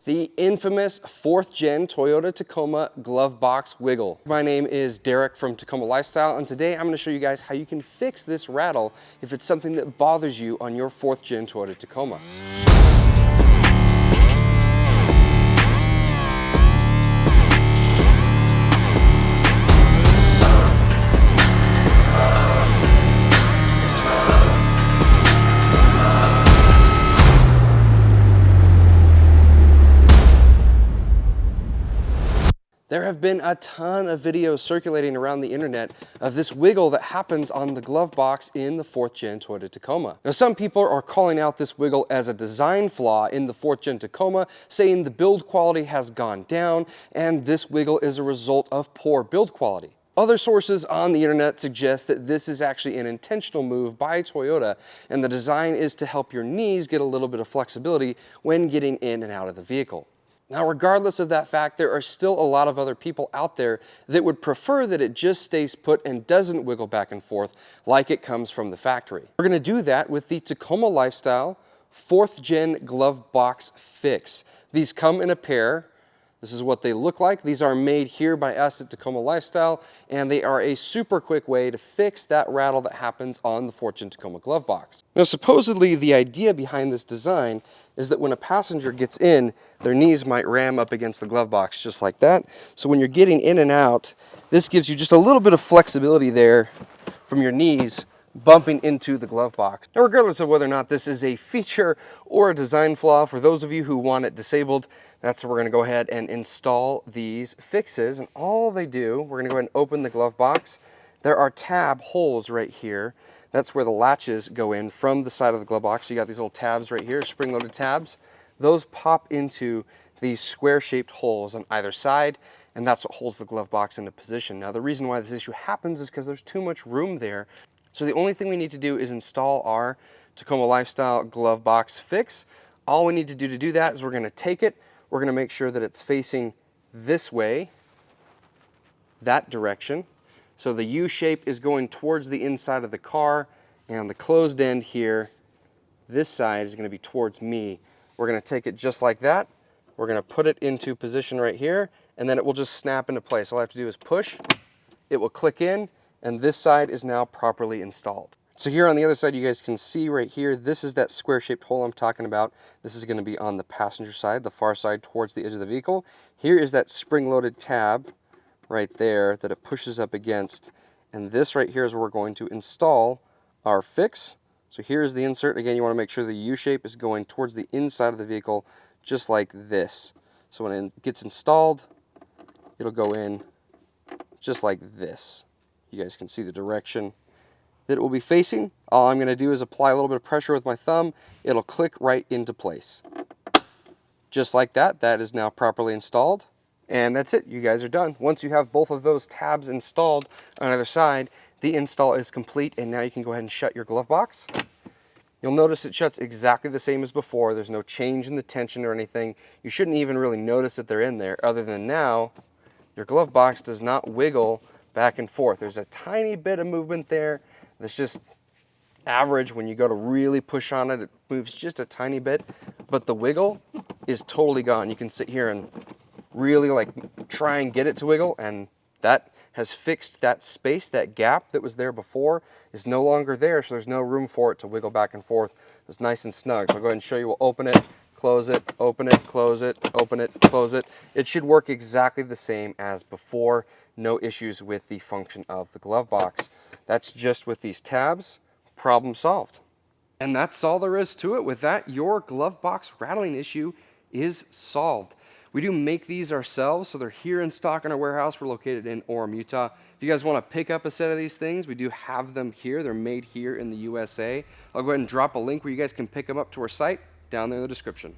the infamous 4th Gen Toyota Tacoma Glove Box Wiggle. My name is Derek from Tacoma Lifestyle, and today I'm going to show you guys how you can fix this rattle if it's something that bothers you on your 4th Gen Toyota Tacoma. There have been a ton of videos circulating around the internet of this wiggle that happens on the glove box in the 4th Gen Toyota Tacoma. Now, some people are calling out this wiggle as a design flaw in the 4th Gen Tacoma, saying the build quality has gone down and this wiggle is a result of poor build quality. Other sources on the internet suggest that this is actually an intentional move by Toyota, and the design is to help your knees get a little bit of flexibility when getting in and out of the vehicle. Now, regardless of that fact, there are still a lot of other people out there that would prefer that it just stays put and doesn't wiggle back and forth like it comes from the factory. We're going to do that with the Tacoma Lifestyle 4th Gen Glove Box Fix. These come in a pair. This is what they look like. These are made here by us at Tacoma Lifestyle, and they are a super quick way to fix that rattle that happens on the 4th Gen Tacoma Glove Box. Now, supposedly the idea behind this design is that when a passenger gets in, their knees might ram up against the glove box just like that. So when you're getting in and out, this gives you just a little bit of flexibility there from your knees bumping into the glove box. Now, regardless of whether or not this is a feature or a design flaw, for those of you who want it disabled, that's where we're gonna go ahead and install these fixes. And all they do, we're gonna go ahead and open the glove box. There are tab holes right here. That's where the latches go in from the side of the glove box. So you got these little tabs right here, spring-loaded tabs. Those pop into these square-shaped holes on either side, and that's what holds the glove box into position. Now, the reason why this issue happens is because there's too much room there. So the only thing we need to do is install our Tacoma Lifestyle Glove Box Fix. All we need to do that is we're gonna take it, we're gonna make sure that it's facing this way, that direction. So the U shape is going towards the inside of the car, and the closed end here, this side is gonna be towards me. We're gonna take it just like that. We're gonna put it into position right here, and then it will just snap into place. All I have to do is push, it will click in, and this side is now properly installed. So here on the other side, you guys can see right here, this is that square-shaped hole I'm talking about. This is gonna be on the passenger side, the far side towards the edge of the vehicle. Here is that spring-loaded tab right there that it pushes up against. And this right here is where we're going to install our fix. So here's the insert. Again, you wanna make sure the U shape is going towards the inside of the vehicle, just like this. So when it gets installed, it'll go in just like this. You guys can see the direction that it will be facing. All I'm gonna do is apply a little bit of pressure with my thumb. It'll click right into place. Just like that, that is now properly installed. And that's it, you guys are done. Once you have both of those tabs installed on either side, the install is complete, and now you can go ahead and shut your glove box. You'll notice it shuts exactly the same as before. There's no change in the tension or anything. You shouldn't even really notice that they're in there, other than now, your glove box does not wiggle back and forth. There's a tiny bit of movement there. That's just average. When you go to really push on it, it moves just a tiny bit, but the wiggle is totally gone. You can sit here and really like try and get it to wiggle, and that has fixed that space. That gap that was there before is no longer there, so there's no room for it to wiggle back and forth. It's nice and snug. So I'll go ahead and show you. We'll open it, close it, open it, close it, open it, close it. It should work exactly the same as before. No issues with the function of the glove box. That's just with these tabs. Problem solved. And that's all there is to it. With that, your glove box rattling issue is solved. We do make these ourselves, so they're here in stock in our warehouse. We're located in Orem, Utah. If you guys want to pick up a set of these things, we do have them here. They're made here in the USA. I'll go ahead and drop a link where you guys can pick them up to our site down there in the description.